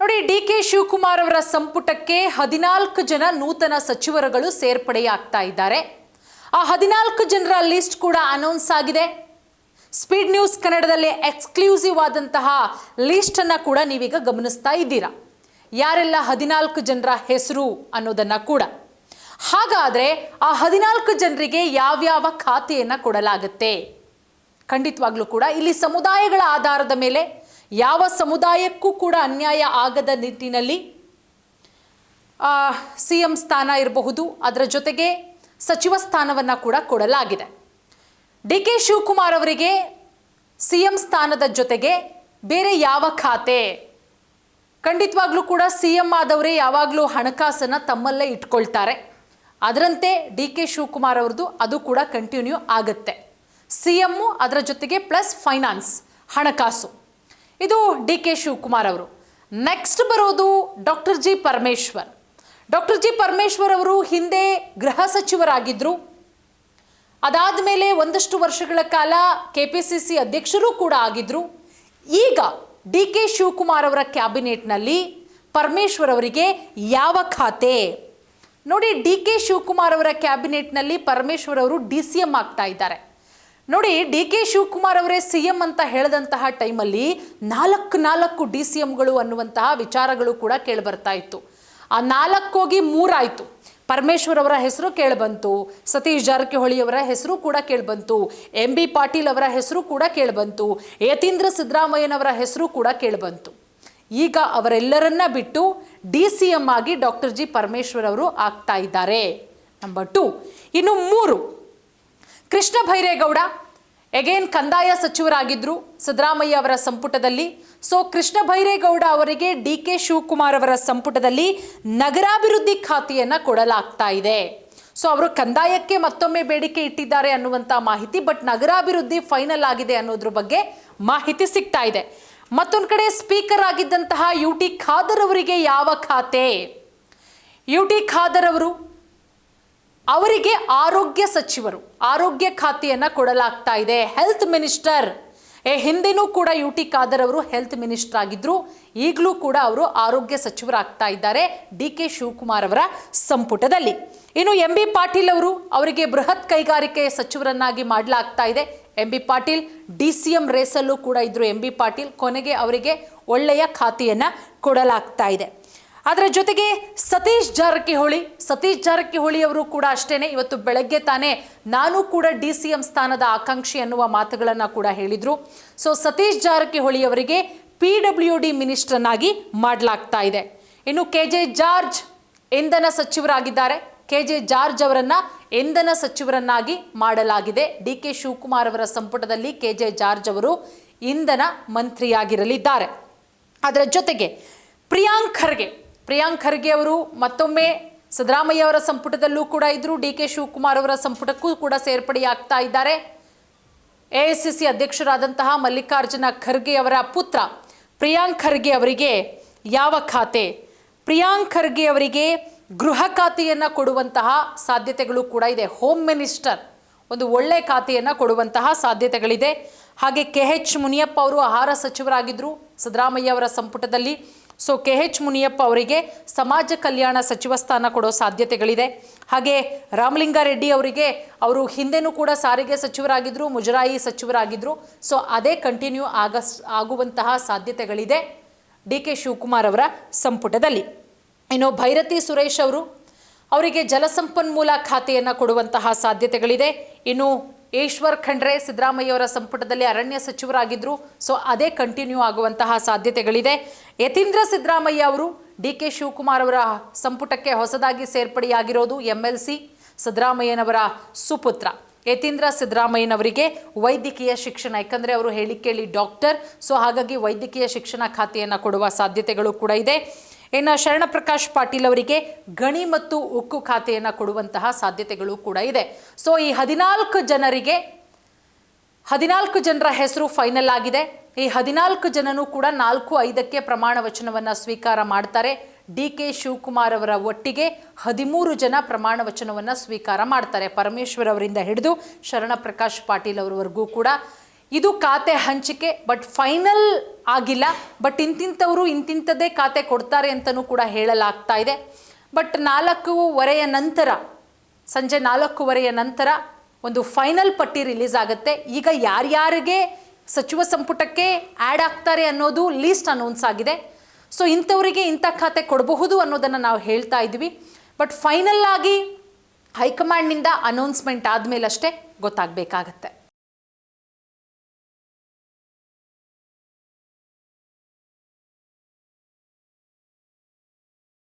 ನೋಡಿ, ಡಿ.ಕೆ. ಶಿವಕುಮಾರ್ ಅವರ ಸಂಪುಟಕ್ಕೆ 14 ಜನ ನೂತನ ಸಚಿವರುಗಳು ಸೇರ್ಪಡೆಯಾಗ್ತಾ ಇದ್ದಾರೆ. ಆ 14 ಜನರ ಲಿಸ್ಟ್ ಕೂಡ ಅನೌನ್ಸ್ ಆಗಿದೆ. ಸ್ಪೀಡ್ ನ್ಯೂಸ್ ಕನ್ನಡದಲ್ಲಿ ಎಕ್ಸ್ಕ್ಲೂಸಿವ್ ಆದಂತಹ ಲಿಸ್ಟ್ ಅನ್ನ ಕೂಡ ನೀವೀಗ ಗಮನಿಸ್ತಾ ಇದ್ದೀರಾ. ಯಾರೆಲ್ಲ 14 ಜನರ ಹೆಸರು ಅನ್ನೋದನ್ನ ಕೂಡ. ಹಾಗಾದ್ರೆ ಆ 14 ಜನರಿಗೆ ಯಾವ್ಯಾವ ಖಾತೆಯನ್ನ ಕೊಡಲಾಗುತ್ತೆ? ಖಂಡಿತವಾಗ್ಲೂ ಕೂಡ ಇಲ್ಲಿ ಸಮುದಾಯಗಳ ಆಧಾರದ ಮೇಲೆ ಯಾವ ಸಮುದಾಯಕ್ಕೂ ಕೂಡ ಅನ್ಯಾಯ ಆಗದ ನಿಟ್ಟಿನಲ್ಲಿ ಸಿಎಂ ಸ್ಥಾನ ಇರಬಹುದು, ಅದರ ಜೊತೆಗೆ ಸಚಿವ ಸ್ಥಾನವನ್ನು ಕೂಡ ಕೊಡಲಾಗಿದೆ. ಡಿ.ಕೆ. ಶಿವಕುಮಾರ್ ಅವರಿಗೆ ಸಿಎಂ ಸ್ಥಾನದ ಜೊತೆಗೆ ಬೇರೆ ಯಾವ ಖಾತೆ? ಖಂಡಿತವಾಗ್ಲೂ ಕೂಡ ಸಿಎಂ ಆದವರೇ ಯಾವಾಗಲೂ ಹಣಕಾಸನ್ನು ತಮ್ಮಲ್ಲೇ ಇಟ್ಕೊಳ್ತಾರೆ. ಅದರಂತೆ ಡಿ.ಕೆ. ಶಿವಕುಮಾರ್ ಅವ್ರದ್ದು ಅದು ಕೂಡ ಕಂಟಿನ್ಯೂ ಆಗುತ್ತೆ. ಸಿಎಂ ಅದರ ಜೊತೆಗೆ ಪ್ಲಸ್ ಫೈನಾನ್ಸ್, ಹಣಕಾಸು. ಇದು ಡಿ.ಕೆ. ಶಿವಕುಮಾರ್ ಅವರು. ನೆಕ್ಸ್ಟ್ ಬರೋದು doctor G Parameshwar. Doctor G Parameshwar ಅವರು ಹಿಂದೆ ಗೃಹ ಸಚಿವರಾಗಿದ್ದರು. ಅದಾದ ಮೇಲೆ ಒಂದಷ್ಟು ವರ್ಷಗಳ ಕಾಲ KPCC ಅಧ್ಯಕ್ಷರೂ ಕೂಡ ಆಗಿದ್ರು. ಈಗ ಡಿ.ಕೆ. ಶಿವಕುಮಾರ್ ಅವರ ಕ್ಯಾಬಿನೆಟ್ನಲ್ಲಿ ಪರಮೇಶ್ವರ್ ಅವರಿಗೆ ಯಾವ ಖಾತೆ? ನೋಡಿ, ಡಿ.ಕೆ. ಶಿವಕುಮಾರ್ ಅವರ ಕ್ಯಾಬಿನೆಟ್ನಲ್ಲಿ ಪರಮೇಶ್ವರ್ ಅವರು DCM ಆಗ್ತಾ ಇದ್ದಾರೆ. ನೋಡಿ, ಡಿ.ಕೆ. ಶಿವಕುಮಾರ್ ಅವರೇ ಸಿಎಂ ಅಂತ ಹೇಳಿದಂತಹ ಟೈಮಲ್ಲಿ 4 DCMಗಳು ಅನ್ನುವಂತಹ ವಿಚಾರಗಳು ಕೂಡ ಕೇಳಿಬರ್ತಾ ಇತ್ತು. ಆ 4 ಹೋಗಿ 3 ಆಯಿತು. ಪರಮೇಶ್ವರ್ ಅವರ ಹೆಸರು ಕೇಳಿಬಂತು, ಸತೀಶ್ ಜಾರಕಿಹೊಳಿ ಅವರ ಹೆಸರು ಕೂಡ ಕೇಳಿಬಂತು, MB ಪಾಟೀಲ್ ಅವರ ಹೆಸರು ಕೂಡ ಕೇಳಿಬಂತು, ಯತೀಂದ್ರ ಸಿದ್ದರಾಮಯ್ಯನವರ ಹೆಸರು ಕೂಡ ಕೇಳಿಬಂತು. ಈಗ ಅವರೆಲ್ಲರನ್ನ ಬಿಟ್ಟು DCM ಆಗಿ ಡಾಕ್ಟರ್ ಜಿ ಪರಮೇಶ್ವರ್ ಅವರು ಆಗ್ತಾ ಇದ್ದಾರೆ. ನಂಬರ್ 2. ಇನ್ನು 3, ಕೃಷ್ಣ ಭೈರೇಗೌಡ ಎಗೇನ್ ಕಂದಾಯ ಸಚಿವರಾಗಿದ್ದರು ಸಿದ್ದರಾಮಯ್ಯ ಅವರ ಸಂಪುಟದಲ್ಲಿ. ಸೊ ಕೃಷ್ಣ ಭೈರೇಗೌಡ ಅವರಿಗೆ ಡಿ.ಕೆ. ಶಿವಕುಮಾರ್ ಅವರ ಸಂಪುಟದಲ್ಲಿ ನಗರಾಭಿವೃದ್ಧಿ ಖಾತೆಯನ್ನು ಕೊಡಲಾಗ್ತಾ ಇದೆ. ಸೊ ಅವರು ಕಂದಾಯಕ್ಕೆ ಮತ್ತೊಮ್ಮೆ ಬೇಡಿಕೆ ಇಟ್ಟಿದ್ದಾರೆ ಅನ್ನುವಂಥ ಮಾಹಿತಿ, ಬಟ್ ನಗರಾಭಿವೃದ್ಧಿ ಫೈನಲ್ ಆಗಿದೆ ಅನ್ನೋದ್ರ ಬಗ್ಗೆ ಮಾಹಿತಿ ಸಿಗ್ತಾ ಇದೆ. ಮತ್ತೊಂದು ಕಡೆ ಸ್ಪೀಕರ್ ಆಗಿದ್ದಂತಹ UT ಖಾದರ್ ಅವರಿಗೆ ಯಾವ ಖಾತೆ? UT ಖಾದರ್ ಅವರು ಅವರಿಗೆ ಆರೋಗ್ಯ ಸಚಿವರು, ಆರೋಗ್ಯ ಖಾತೆಯನ್ನು ಕೊಡಲಾಗ್ತಾ ಇದೆ. Health minister. ಹಿಂದೆನೂ ಕೂಡ UT ಖಾದರ್ ಅವರು ಹೆಲ್ತ್ ಮಿನಿಸ್ಟರ್ ಆಗಿದ್ರು. ಈಗಲೂ ಕೂಡ ಅವರು ಆರೋಗ್ಯ ಸಚಿವರಾಗ್ತಾ ಇದ್ದಾರೆ ಡಿ.ಕೆ. ಶಿವಕುಮಾರ್ ಅವರ ಸಂಪುಟದಲ್ಲಿ. ಇನ್ನು MB ಪಾಟೀಲ್ ಅವರು, ಅವರಿಗೆ ಬೃಹತ್ ಕೈಗಾರಿಕೆ ಸಚಿವರನ್ನಾಗಿ ಮಾಡಲಾಗ್ತಾ ಇದೆ. MB ಪಾಟೀಲ್ DCM ರೇಸಲ್ಲೂ ಕೂಡ ಇದ್ರು. MB ಪಾಟೀಲ್ ಕೊನೆಗೆ ಅವರಿಗೆ ಒಳ್ಳೆಯ ಖಾತೆಯನ್ನು ಕೊಡಲಾಗ್ತಾ ಇದೆ. ಅದರ ಜೊತೆಗೆ ಸತೀಶ್ ಜಾರಕಿಹೊಳಿ ಅವರು ಕೂಡ ಅಷ್ಟೇನೆ. ಇವತ್ತು ಬೆಳಗ್ಗೆ ತಾನೇ ನಾನು ಕೂಡ DCM ಸ್ಥಾನದ ಆಕಾಂಕ್ಷಿ ಅನ್ನುವ ಮಾತುಗಳನ್ನು ಕೂಡ ಹೇಳಿದರು. ಸೊ ಸತೀಶ್ ಜಾರಕಿಹೊಳಿ ಅವರಿಗೆ PWD ಮಿನಿಸ್ಟರ್ನಾಗಿ ಮಾಡಲಾಗ್ತಾ ಇದೆ. ಇನ್ನು KJ ಜಾರ್ಜ್ ಇಂಧನ ಸಚಿವರಾಗಿದ್ದಾರೆ. KJ ಜಾರ್ಜ್ ಅವರನ್ನ ಇಂಧನ ಸಚಿವರನ್ನಾಗಿ ಮಾಡಲಾಗಿದೆ. ಡಿ.ಕೆ. ಶಿವಕುಮಾರ್ ಅವರ ಸಂಪುಟದಲ್ಲಿ KJ ಜಾರ್ಜ್ ಅವರು ಇಂಧನ ಮಂತ್ರಿಯಾಗಿರಲಿದ್ದಾರೆ. ಅದರ ಜೊತೆಗೆ ಪ್ರಿಯಾಂಕ್ ಖರ್ಗೆ ಅವರು ಮತ್ತೊಮ್ಮೆ ಸಿದ್ದರಾಮಯ್ಯ ಅವರ ಸಂಪುಟದಲ್ಲೂ ಕೂಡ ಇದ್ರು. ಡಿ.ಕೆ. ಶಿವಕುಮಾರ್ ಅವರ ಸಂಪುಟಕ್ಕೂ ಕೂಡ ಸೇರ್ಪಡೆಯಾಗ್ತಾ ಇದ್ದಾರೆ. AICC ಅಧ್ಯಕ್ಷರಾದಂತಹ ಮಲ್ಲಿಕಾರ್ಜುನ ಖರ್ಗೆ ಅವರ ಪುತ್ರ ಪ್ರಿಯಾಂಕ್ ಖರ್ಗೆ ಅವರಿಗೆ ಯಾವ ಖಾತೆ? ಪ್ರಿಯಾಂಕ್ ಖರ್ಗೆ ಅವರಿಗೆ ಗೃಹ ಖಾತೆಯನ್ನು ಕೊಡುವಂತಹ ಸಾಧ್ಯತೆಗಳು ಕೂಡ ಇದೆ. ಹೋಮ್ ಮಿನಿಸ್ಟರ್ ಒಂದು ಒಳ್ಳೆ ಖಾತೆಯನ್ನು ಕೊಡುವಂತಹ ಸಾಧ್ಯತೆಗಳಿದೆ. ಹಾಗೆ KH ಮುನಿಯಪ್ಪ ಅವರು ಆಹಾರ ಸಚಿವರಾಗಿದ್ದರು ಸಿದ್ದರಾಮಯ್ಯ ಅವರ ಸಂಪುಟದಲ್ಲಿ. ಸೊ KH ಮುನಿಯಪ್ಪ ಅವರಿಗೆ ಸಮಾಜ ಕಲ್ಯಾಣ ಸಚಿವ ಸ್ಥಾನ ಕೊಡೋ ಸಾಧ್ಯತೆಗಳಿದೆ. ಹಾಗೆ ರಾಮಲಿಂಗಾರೆಡ್ಡಿ ಅವರಿಗೆ, ಅವರು ಹಿಂದೆನೂ ಕೂಡ ಸಾರಿಗೆ ಸಚಿವರಾಗಿದ್ದರು, ಮುಜರಾಯಿ ಸಚಿವರಾಗಿದ್ದರು. ಸೊ ಅದೇ ಕಂಟಿನ್ಯೂ ಆಗುವಂತಹ ಸಾಧ್ಯತೆಗಳಿದೆ ಡಿ.ಕೆ. ಶಿವಕುಮಾರ್ ಅವರ ಸಂಪುಟದಲ್ಲಿ. ಇನ್ನು ಭೈರತಿ ಸುರೇಶ್ ಅವರಿಗೆ ಜಲಸಂಪನ್ಮೂಲ ಖಾತೆಯನ್ನು ಕೊಡುವಂತಹ ಸಾಧ್ಯತೆಗಳಿದೆ. ಇನ್ನು ಈಶ್ವರ್ ಖಂಡ್ರೆ ಸಿದ್ದರಾಮಯ್ಯ ಅವರ ಸಂಪುಟದಲ್ಲಿ ಅರಣ್ಯ ಸಚಿವರಾಗಿದ್ದರು. ಸೊ ಅದೇ ಕಂಟಿನ್ಯೂ ಆಗುವಂತಹ ಸಾಧ್ಯತೆಗಳಿದೆ. ಯತೀಂದ್ರ ಸಿದ್ದರಾಮಯ್ಯ ಅವರು ಡಿ.ಕೆ. ಶಿವಕುಮಾರ್ ಅವರ ಸಂಪುಟಕ್ಕೆ ಹೊಸದಾಗಿ ಸೇರ್ಪಡೆಯಾಗಿರೋದು. MLC ಸಿದ್ದರಾಮಯ್ಯನವರ ಸುಪುತ್ರ ಯತೀಂದ್ರ ಸಿದ್ದರಾಮಯ್ಯನವರಿಗೆ ವೈದ್ಯಕೀಯ ಶಿಕ್ಷಣ, ಯಾಕಂದರೆ ಅವರು ಹೇಳಿಕೆಯಲ್ಲಿ ಡಾಕ್ಟರ್. ಸೊ ಹಾಗಾಗಿ ವೈದ್ಯಕೀಯ ಶಿಕ್ಷಣ ಖಾತೆಯನ್ನು ಕೊಡುವ ಸಾಧ್ಯತೆಗಳು ಕೂಡ ಇದೆ. ಇನ್ನು ಶರಣಪ್ರಕಾಶ್ ಪಾಟೀಲ್ ಅವರಿಗೆ ಗಣಿ ಮತ್ತು ಉಕ್ಕು ಖಾತೆಯನ್ನು ಕೊಡುವಂತಹ ಸಾಧ್ಯತೆಗಳು ಕೂಡ ಇದೆ. ಸೊ ಈ 14 ಜನರ ಹೆಸರು ಫೈನಲ್ ಆಗಿದೆ. ಈ 14 ಜನನೂ ಕೂಡ 4/5ಕ್ಕೆ ಪ್ರಮಾಣ ವಚನವನ್ನು ಸ್ವೀಕಾರ ಮಾಡ್ತಾರೆ. ಡಿ.ಕೆ. ಶಿವಕುಮಾರ್ ಅವರ ಒಟ್ಟಿಗೆ 13 ಜನ ಪ್ರಮಾಣ ವಚನವನ್ನು ಸ್ವೀಕಾರ ಮಾಡ್ತಾರೆ. ಪರಮೇಶ್ವರ್ ಅವರಿಂದ ಹಿಡಿದು ಶರಣಪ್ರಕಾಶ್ ಪಾಟೀಲ್ ಅವರವರೆಗೂ ಕೂಡ ಇದು ಖಾತೆ ಹಂಚಿಕೆ, ಬಟ್ ಫೈನಲ್ ಆಗಿಲ್ಲ. ಬಟ್ ಇಂತಿಂಥವರು ಇಂತಿಂಥದ್ದೇ ಖಾತೆ ಕೊಡ್ತಾರೆ ಅಂತಲೂ ಕೂಡ ಹೇಳಲಾಗ್ತಾ ಇದೆ. ಬಟ್ 4:15 ನಂತರ, ಸಂಜೆ 4:15 ನಂತರ ಒಂದು ಫೈನಲ್ ಪಟ್ಟಿ ರಿಲೀಸ್ ಆಗುತ್ತೆ. ಈಗ ಯಾರ್ಯಾರಿಗೆ ಸಚಿವ ಸಂಪುಟಕ್ಕೆ ಆ್ಯಡ್ ಆಗ್ತಾರೆ ಅನ್ನೋದು ಲೀಸ್ಟ್ ಅನೌನ್ಸ್ ಆಗಿದೆ. ಸೊ ಇಂಥವರಿಗೆ ಇಂಥ ಖಾತೆ ಕೊಡಬಹುದು ಅನ್ನೋದನ್ನು ನಾವು ಹೇಳ್ತಾ ಇದ್ವಿ. ಬಟ್ ಫೈನಲ್ ಆಗಿ ಹೈಕಮಾಂಡ್ನಿಂದ ಅನೌನ್ಸ್ಮೆಂಟ್ ಆದಮೇಲಷ್ಟೇ ಗೊತ್ತಾಗಬೇಕಾಗತ್ತೆ.